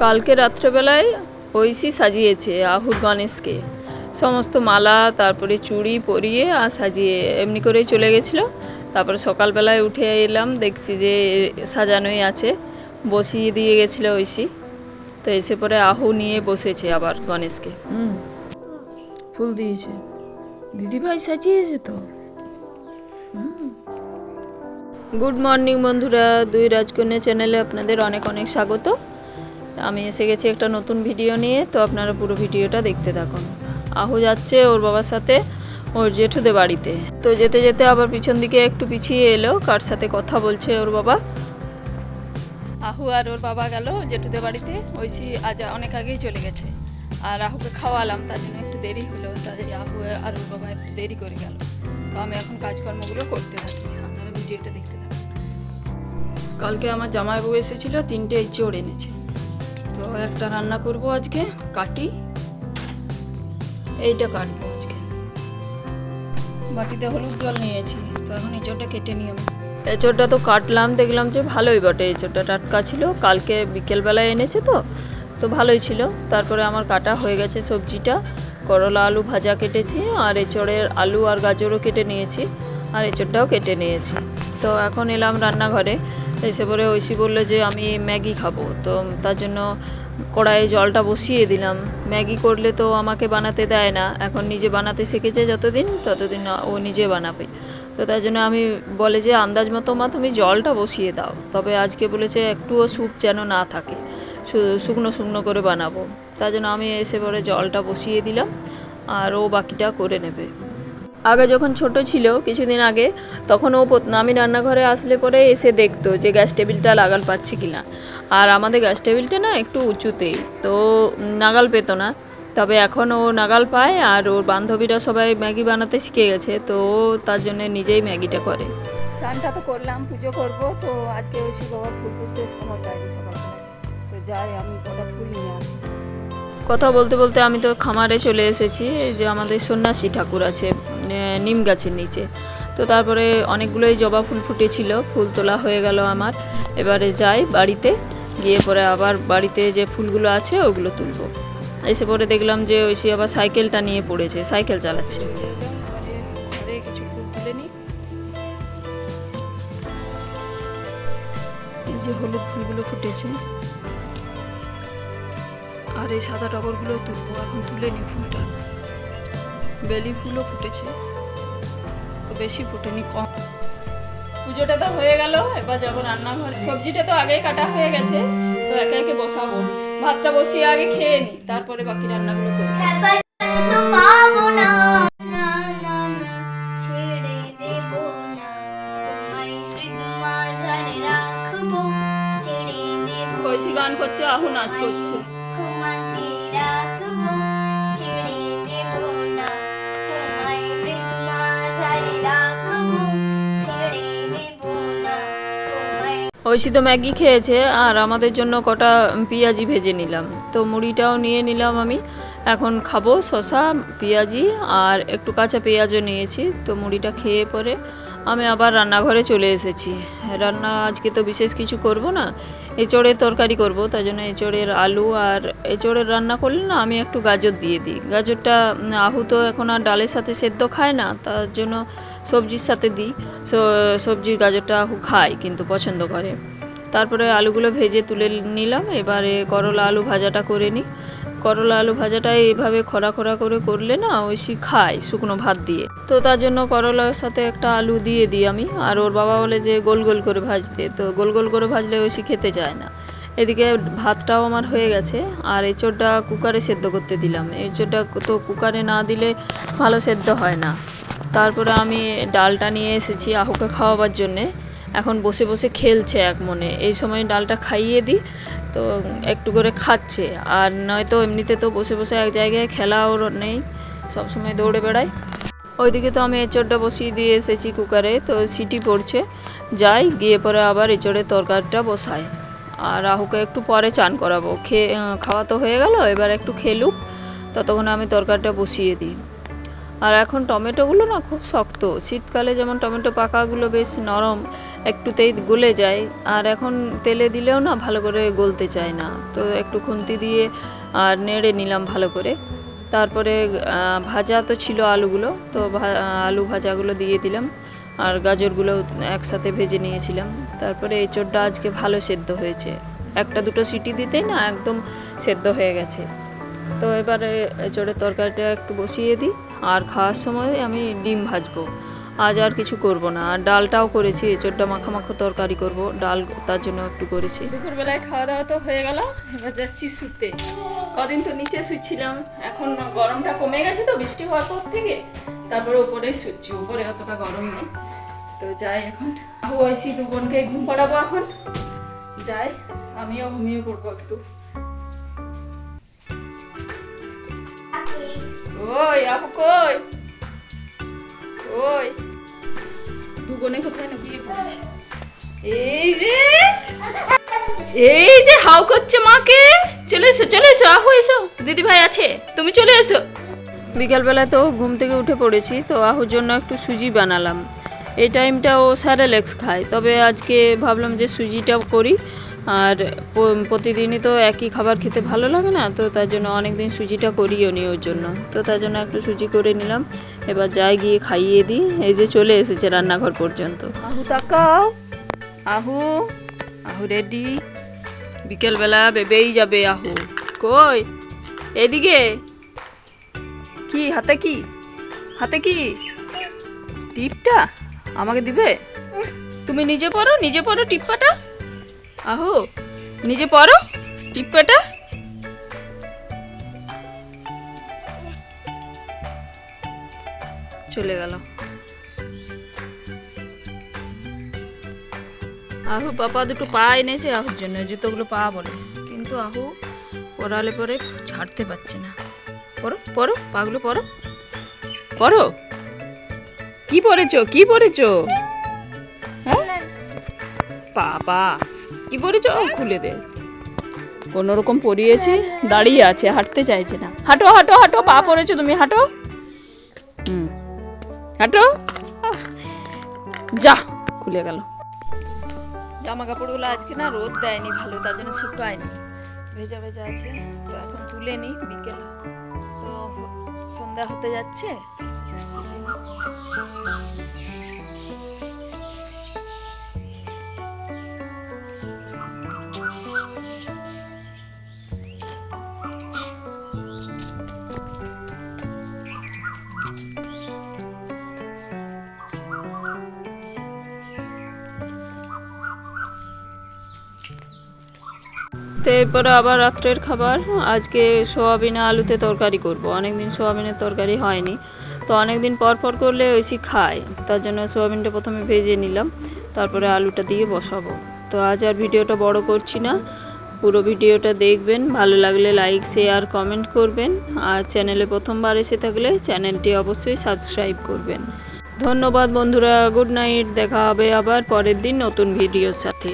কালকে রাত্রেবেলায় ঐশী সাজিয়েছে আহুর গণেশকে, সমস্ত মালা তারপরে চুড়ি পরিয়ে আর সাজিয়ে এমনি করেই চলে গেছিলো। তারপরে সকালবেলায় উঠে এলাম, দেখছি যে সাজানোই আছে, বসিয়ে দিয়ে গেছিলো ঐশী। তো এসে পরে আহু নিয়ে বসেছে আবার গণেশকে। ফুল দিয়েছে, দিদিভাই সাজিয়েছে তো। গুড মর্নিং বন্ধুরা, দুই রাজকন্যা চ্যানেলে আপনাদের অনেক অনেক স্বাগত। আমি এসে গেছি একটা নতুন ভিডিও নিয়ে, তো আপনারা পুরো ভিডিওটা দেখতে থাকুন। আহু যাচ্ছে ওর বাবার সাথে ওর জেঠুদের বাড়িতে। তো যেতে যেতে আবার পিছন দিকে একটু পিছিয়ে এলো, কার সাথে কথা বলছে ওর বাবা। আহু আর ওর বাবা গেল জেঠুদের বাড়িতে। ঐশী আজ অনেক আগেই চলে গেছে, আর আহুকে খাওয়ালাম, তার জন্য একটু দেরি হলো। তাই আহু আর ওর বাবা একটু দেরি করে গেল। তো আমি এখন কাজকর্মগুলো করতে থাকি, আপনারা ভিডিওটা দেখতে থাকুন। কালকে আমার জামাইবাবু এসেছিলো, 3টে ইঁচড় এনেছে। তো একটা রান্না করব আজকে, কাটি, এইটা কাটবো আজকে। বাটিতে হলুদ জল নিয়েছি, তো এখন এঁচড়টা কেটে নিই আমি। এঁচড়টা তো কাটলাম, দেখলাম যে ভালোই বটে, এঁচড়টা টাটকা ছিল, কালকে বিকেলবেলায় এনেছে তো ভালোই ছিল। তারপরে আমার কাটা হয়ে গেছে সবজিটা, করলা আলু ভাজা কেটেছি, আর এঁচড়ের আলু আর গাজরও কেটে নিয়েছি, আর এঁচড়টাও কেটে নিয়েছি। তো এখন এলাম রান্নাঘরে। এসে পরে ঐশী বললো যে আমি ম্যাগি খাবো, তো তার জন্য কড়াইয়ে জলটা বসিয়ে দিলাম। ম্যাগি করলে তো আমাকে বানাতে দেয় না, এখন নিজে বানাতে শিখেছে যতদিন, ততদিন ও নিজে বানাবে। তো তার জন্য আমি বলে যে আন্দাজ মতো মা তুমি জলটা বসিয়ে দাও, তবে আজকে বলেছে একটুও স্যুপ যেন না থাকে, শুকনো শুকনো করে বানাবো। তার জন্য আমি এসে পরে জলটা বসিয়ে দিলাম, আর ও বাকিটা করে নেবে। আগে যখন ছোট ছিল কিছুদিন আগে, তখন ও আমি রান্নাঘরে আসলে পরে এসে দেখতো যে গ্যাস টেবিলটা লাগাল পাচ্ছি কিনা। আর আমাদের গ্যাস টেবিলটা না একটু উঁচুতেই, তো নাগাল পেতো না। তবে এখন ও নাগাল পায়, আর ওর বান্ধবীরা সবাই ম্যাগি বানাতে শিখে গেছে, তো তার জন্য নিজেই ম্যাগিটা করে। চানটা তো করলাম, পুজো করব, তো আজকে ঐশী বাবা ফুল তুলতে সময় পাইনি সকালবেলায়, তো যাই আমি কটা ফুল নিয়ে আসি। কথা বলতে বলতে আমি তো খামারে চলে এসেছি। এই যে আমাদের সন্ন্যাসী ঠাকুর আছে নিম গাছের নিচে, তো তারপরে অনেকগুলোই জবা ফুল ফুটেছিল, ফুল তোলা হয়ে গেল আমার। এবারে যাই বাড়িতে, গিয়ে পরে আবার বাড়িতে যে ফুলগুলো আছে ওগুলো তুলব। এসে পরে দেখলাম যে ঐশী আবার সাইকেলটা নিয়ে পড়েছে, সাইকেল চালাচ্ছে। ঘরে কিছু ফুল তুলে নিই। এই যে হলুদ ফুলগুলো ফুটেছে, আর এই সাদা টগরগুলো তুলবো, এখন তুলে নি ফুলটা। বেলি ফুলও ফুটেছে, তো বেশি ফুটেনি, কম। পুজোটা তো হয়ে গেল, এবার যাবো রান্নাঘরে। সবজিটা তো আগেই কাটা হয়ে গেছে, তো একে একে বসাবো। ভাতটা বসিয়ে আগে খেয়ে নি, তারপরে বাকি রান্নাগুলো করবো। ঐশী গান করছে, আহু নাচ করছে। ঐশী তো ম্যাগি খেয়েছে, আর আমাদের জন্য কটা পেঁয়াজি ভেজে নিলাম, তো মুড়িটাও নিয়ে নিলাম আমি। এখন খাবো শসা, পেঁয়াজি, আর একটু কাঁচা পেঁয়াজও নিয়েছি। তো মুড়িটা খেয়ে পরে আমি আবার রান্নাঘরে চলে এসেছি। রান্না আজকে তো বিশেষ কিছু করব না, এঁচড়ের তরকারি করব, তাই জন্য এঁচড়ের আলু আর এঁচড়ের রান্না করলে না আমি একটু গাজর দিয়ে দিই। গাজরটা আহু তো এখন আর ডালের সাথে সেদ্ধ খায় না, তার জন্য সবজির সাথে দিই। সবজির গাজরটা আহু খায়, কিন্তু পছন্দ করে। তারপরে আলুগুলো ভেজে তুলে নিলাম। এবারে করলা আলু ভাজাটা করে নিই। করলা আলু ভাজাটা এইভাবে খরা খরা করে করলে না ঐশী খায় শুকনো ভাত দিয়ে, তো তার জন্য করলার সাথে একটা আলু দিয়ে দিই আমি। আর ওর বাবা বলে যে গোল গোল করে ভাজতে, তো গোল গোল করে ভাজলে ঐশী খেতে চায় না। এদিকে ভাতটাও আমার হয়ে গেছে, আর এঁচড়টা কুকারে সেদ্ধ করতে দিলাম। এঁচড়টা তো কুকারে না দিলে ভালো সেদ্ধ হয় না। তারপরে আমি ডালটা নিয়ে এসেছি আহুকে খাওয়াবার জন্যে। এখন বসে বসে খেলছে এক মনে, এই সময় ডালটা খাইয়ে দিই, তো একটু করে খাচ্ছে। আর নয়তো এমনিতে তো বসে বসে এক জায়গায় খেলা ওর নেই, সবসময় দৌড়ে বেড়ায়। ওইদিকে তো আমি এঁচড়টা বসিয়ে দিয়ে এসেছি কুকারে, তো সিটি পড়ছে। যাই, গিয়ে পরে আবার এঁচড়ের তরকারিটা বসাই। আর আহুকে একটু পরে চান করাবো, খাওয়া তো হয়ে গেল, এবার একটু খেলুক, ততক্ষণ আমি তরকারিটা বসিয়ে দিই। আর এখন টমেটোগুলো না খুব শক্ত, শীতকালে যেমন টমেটো পাকাগুলো বেশ নরম, একটুতেই গলে যায়, আর এখন তেলে দিলেও না ভালো করে গলতে চায় না। তো একটু খুন্তি দিয়ে আর নেড়ে নিলাম ভালো করে। তারপরে ভাজা তো ছিল আলুগুলো, তো আলু ভাজাগুলো দিয়ে দিলাম, আর গাজরগুলো একসাথে ভেজে নিয়েছিলাম। তারপরে এঁচোড়টা আজকে ভালো সেদ্ধ হয়েছে, একটা দুটো সিটি দিতেই না একদম সেদ্ধ হয়ে গেছে। তো এবারে এঁচোড়ের তরকারিটা একটু বসিয়ে দিই, আর খাওয়ার সময় আমি ডিম ভাজবো, আজ আর কিছু করব না। আর ডালটাও করেছি, এঁচোড়টা মাখো তরকারি করব, ডাল তার জন্য একটু করেছি। দুপুরবেলায় খাওয়া দাওয়া তো হয়ে গেল, এবার যাচ্ছি শুতে। কদিন তো নিচে শুচ্ছিলাম, এখন গরমটা কমে গেছে তো বৃষ্টি হওয়ার পর থেকে, তারপরে উপরেই শুচ্ছি, উপরে অতটা গরম নেই। তো যাই এখন, ওইসি দু বোনকে ঘুম পাড়াবো এখন, যাই আমিও ঘুমিয়ে পড়বো একটু। ওই আপু কই, ওই দুগনে কোথায় লুকিয়ে পড়েছে? এই যে হাউ করছে মাকে, চলে এসো আহু, এসো দিদি ভাই আছে, তুমি চলে এসো। বিকালবেলা তো ঘুম থেকে উঠে পড়েছি, তো আহুর জন্য একটু সুজি বানালাম। এই টাইমটা ও স্যারেলেক্স খায়, তবে আজকে ভাবলাম যে সুজিটাও করি। আর প্রতিদিনই তো একই খাবার খেতে ভালো লাগে না, তো তার জন্য অনেকদিন সুজিটা করিও নি ওর জন্য, তো তার জন্য একটু সুজি করে নিলাম। এবার যাই গিয়ে খাইয়ে দিই। এই যে চলে এসেছে রান্নাঘর পর্যন্ত। আহু তাকাও, আহু আহু রেডি, বিকেলবেলা বেবেই যাবে আহু। কই এদিকে, কি হাতে, কি হাতে, কি টিপটা আমাকে দিবে? তুমি নিজে পড়ো টিপ্পাটা, আহু নিজে পড়ো টিপ্পাটা। চলে গেল আহু। পাপা দুটো পা এনেছে আহুর জন্য, জুতোগুলো পা বলে, কিন্তু আহু পরালে পরে ছাড়তে পারছে না। পরো পাগুলো পরো। কি পরেছো হ্যাঁ পাপা, কি পরেছো? খুলে দে। কোনো রকম পরিয়েছে, দাঁড়িয়ে আছে, হাঁটতে চাইছে না। হাঁটো, পা পরেছো তুমি, হাঁটো। হাঁটো, যা খুলে গেল। জামা কাপড়গুলো আজকে না রোদ দেয়নি ভালো, তার জন্য শুকায়নি, ভেজা আছে। তো এখন তুলে নি, বিকেল তো সন্ধ্যা হতে যাচ্ছে। তো এরপরে আবার রাত্রের খাবার, আজকে সোয়াবিন আলুতে তরকারি করব। অনেকদিন সোয়াবিনের তরকারি হয়নি, তো অনেকদিন পর করলে ঐসি খায়, তার জন্য সোয়াবিনটা প্রথমে ভেজে নিলাম, তারপরে আলুটা দিয়ে বসাবো। তো আজ আর ভিডিওটা বড় করছি না, পুরো ভিডিওটা দেখবেন, ভালো লাগলে লাইক শেয়ার কমেন্ট করবেন, আর চ্যানেলে প্রথমবার এসে থাকলে চ্যানেলটি অবশ্যই সাবস্ক্রাইব করবেন। ধন্যবাদ বন্ধুরা, গুড নাইট, দেখা হবে আবার পরের দিন নতুন ভিডিওর সাথে।